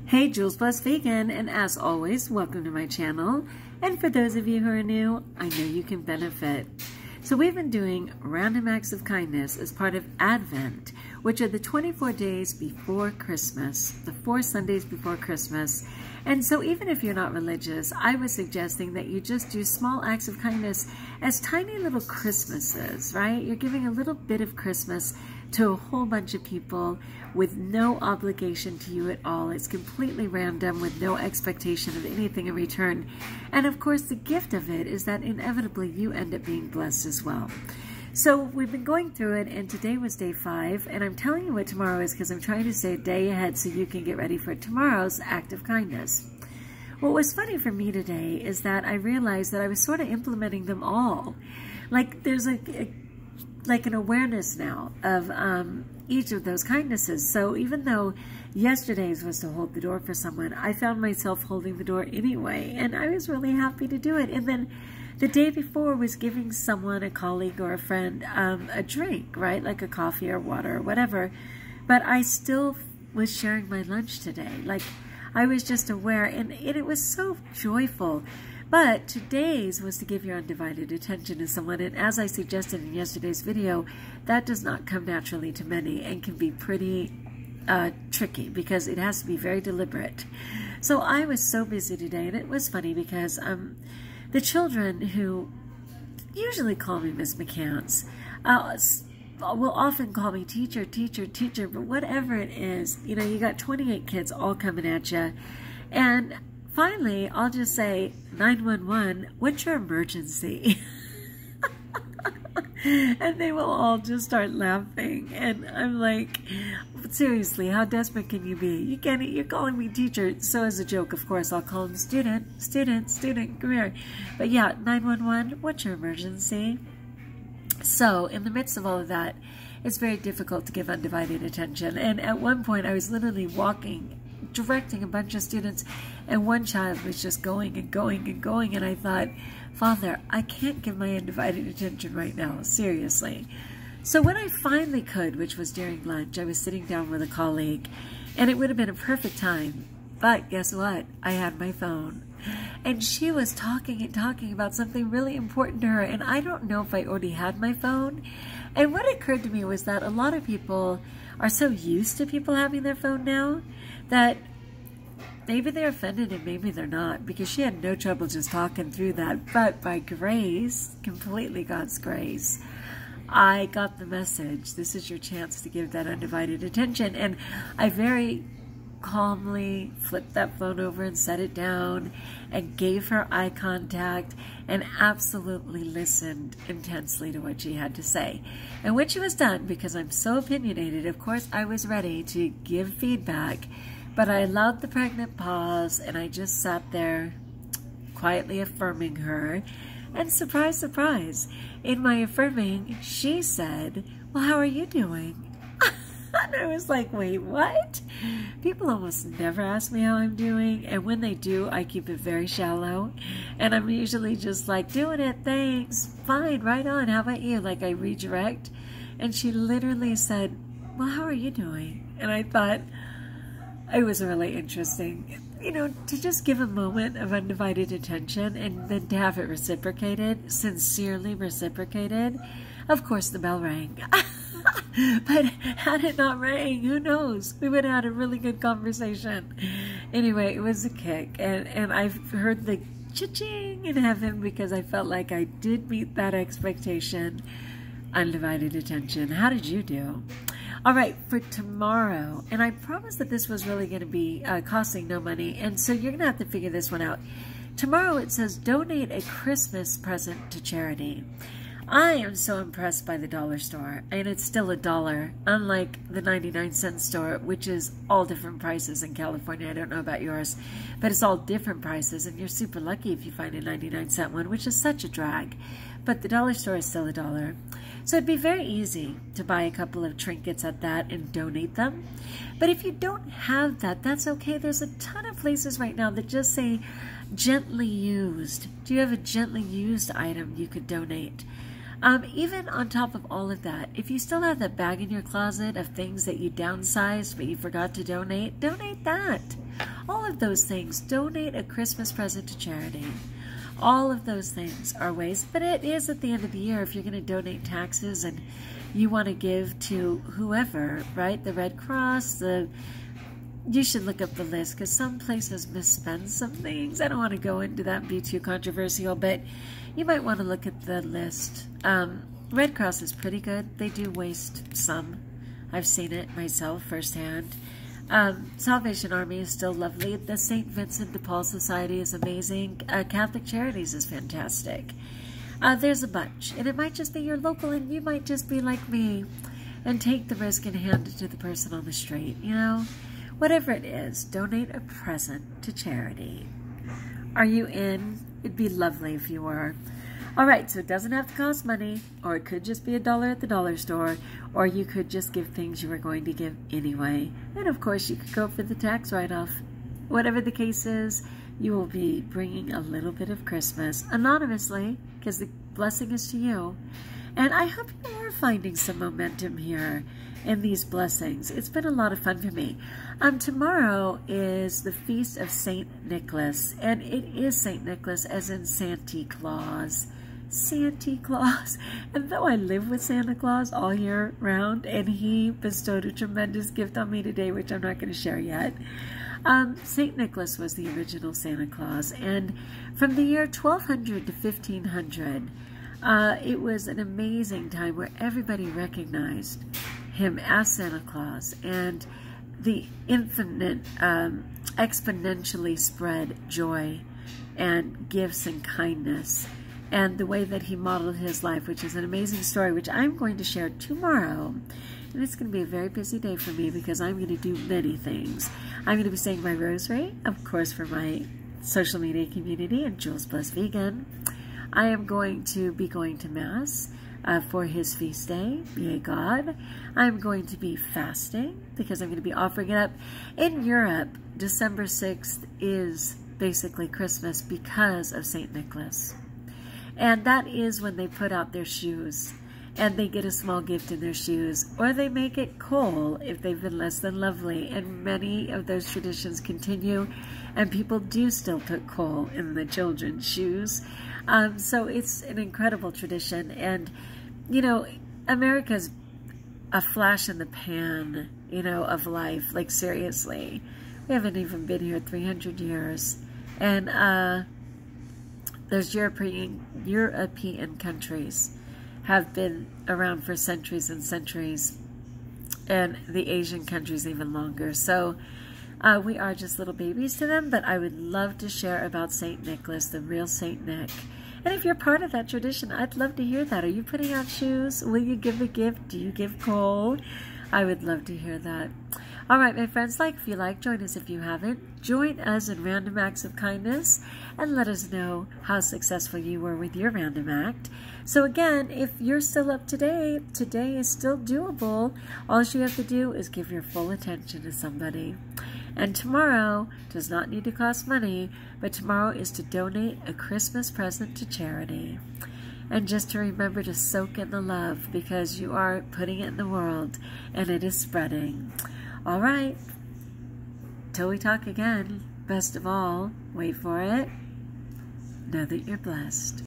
Hey, Jules Blessed Vegan, and as always, welcome to my channel. And for those of you who are new, I know you can benefit. So we've been doing random acts of kindness as part of Advent, which are the 24 days before Christmas, the 4 Sundays before Christmas. And so even if you're not religious, I was suggesting that you just do small acts of kindness as tiny little Christmases, right? You're giving a little bit of Christmas to a whole bunch of people with no obligation to you at all. It's completely random with no expectation of anything in return. And of course, the gift of it is that inevitably you end up being blessed as well. So we've been going through it, and today was day 5, and I'm telling you what tomorrow is because I'm trying to stay a day ahead so you can get ready for tomorrow's act of kindness. What was funny for me today is that I realized that I was sort of implementing them all. Like there's like an awareness now of each of those kindnesses. So even though yesterday's was to hold the door for someone, I found myself holding the door anyway, and I was really happy to do it. And then the day before was giving someone, a colleague or a friend, a drink, right? Like a coffee or water or whatever. But I still was sharing my lunch today. Like I was just aware, and it was so joyful. But today's was to give your undivided attention to someone, and as I suggested in yesterday's video, that does not come naturally to many and can be pretty tricky because it has to be very deliberate. So I was so busy today, and it was funny because the children who usually call me Miss McCants will often call me teacher, teacher, teacher, but whatever it is, you know, you got 28 kids all coming at you, and finally, I'll just say, 911, what's your emergency? And they will all just start laughing. And I'm like, seriously, how desperate can you be? You can't, you're calling me teacher. So as a joke, of course, I'll call them student, student, student, come here. But yeah, 911, what's your emergency? So in the midst of all of that, it's very difficult to give undivided attention. And at one point, I was literally directing a bunch of students, and one child was just going and going and going, and I thought, Father, I can't give my undivided attention right now, seriously. So when I finally could, which was during lunch, I was sitting down with a colleague, and it would have been a perfect time, but guess what? I had my phone, and she was talking and talking about something really important to her, and I don't know if I already had my phone. And what occurred to me was that a lot of people are so used to people having their phone now that maybe they're offended and maybe they're not, because she had no trouble just talking through that. But by grace, completely God's grace, I got the message. This is your chance to give that undivided attention. And I very calmly flipped that phone over and set it down and gave her eye contact and absolutely listened intensely to what she had to say. And when she was done, because I'm so opinionated, of course I was ready to give feedback, but I allowed the pregnant pause, and I just sat there quietly affirming her. And surprise, surprise, in my affirming, she said, well, how are you doing? And I was like, wait, what? People almost never ask me how I'm doing, and when they do, I keep it very shallow. And I'm usually just like, doing it, thanks, fine, right on, how about you? Like I redirect. And she literally said, well, how are you doing? And I thought, it was really interesting, you know, to just give a moment of undivided attention and then to have it reciprocated, sincerely reciprocated. Of course, the bell rang. But had it not rang, who knows? We would have had a really good conversation. Anyway, it was a kick. And I've heard the cha-ching in heaven because I felt like I did meet that expectation. Undivided attention. How did you do? All right, for tomorrow, and I promised that this was really going to be costing no money, and so you're going to have to figure this one out. Tomorrow it says donate a Christmas present to charity. I am so impressed by the dollar store, and it's still $1, unlike the 99-cent store, which is all different prices in California. I don't know about yours, but it's all different prices, and you're super lucky if you find a 99-cent one, which is such a drag. But the dollar store is still $1. So it'd be very easy to buy a couple of trinkets at that and donate them. But if you don't have that, that's okay. There's a ton of places right now that just say gently used. Do you have a gently used item you could donate? Even on top of all of that, if you still have that bag in your closet of things that you downsized but you forgot to donate, donate that. All of those things. Donate a Christmas present to charity. All of those things are ways, but it is at the end of the year if you're going to donate taxes and you want to give to whoever, right? The Red Cross, you should look up the list because some places misspend some things. I don't want to go into that and be too controversial, but you might want to look at the list. Red Cross is pretty good. They do waste some. I've seen it myself firsthand. Salvation Army is still lovely. The St. Vincent de Paul Society is amazing. Catholic Charities is fantastic. There's a bunch, and it might just be your local, and you might just be like me and take the risk and hand it to the person on the street, you know? Whatever it is, donate a present to charity. Are you in? It'd be lovely if you were. All right, so it doesn't have to cost money, or it could just be $1 at the dollar store, or you could just give things you were going to give anyway. And of course, you could go for the tax write-off. Whatever the case is, you will be bringing a little bit of Christmas anonymously, because the blessing is to you. And I hope you are finding some momentum here in these blessings. It's been a lot of fun for me. Tomorrow is the Feast of St. Nicholas, and it is St. Nicholas as in Santa Claus. Santa Claus. And though I live with Santa Claus all year round, and he bestowed a tremendous gift on me today, which I'm not going to share yet, St. Nicholas was the original Santa Claus, and from the year 1200 to 1500, it was an amazing time where everybody recognized him as Santa Claus, and the infinite, exponentially spread joy and gifts and kindness, and the way that he modeled his life, which is an amazing story, which I'm going to share tomorrow. And it's going to be a very busy day for me because I'm going to do many things. I'm going to be saying my rosary, of course, for my social media community and Jules Blessed Vegan. I am going to be going to Mass for his feast day, yay God. I'm going to be fasting because I'm going to be offering it up. In Europe, December 6th is basically Christmas because of St. Nicholas. And that is when they put out their shoes and they get a small gift in their shoes, or they make it coal if they've been less than lovely. And many of those traditions continue, and people do still put coal in the children's shoes. So it's an incredible tradition. And, you know, America's a flash in the pan, you know, of life. Like, seriously. We haven't even been here 300 years. And those European countries have been around for centuries and centuries, and the Asian countries even longer. So we are just little babies to them, but I would love to share about St. Nicholas, the real St. Nick. And if you're part of that tradition, I'd love to hear that. Are you putting out shoes? Will you give a gift? Do you give coal? I would love to hear that. All right, my friends, like if you like, join us if you haven't. Join us in Random Acts of Kindness and let us know how successful you were with your random act. So again, if you're still up today is still doable. All you have to do is give your full attention to somebody. And tomorrow does not need to cost money, but tomorrow is to donate a Christmas present to charity. And just to remember to soak in the love, because you are putting it in the world and it is spreading. All right, till we talk again, best of all, wait for it, know that you're blessed.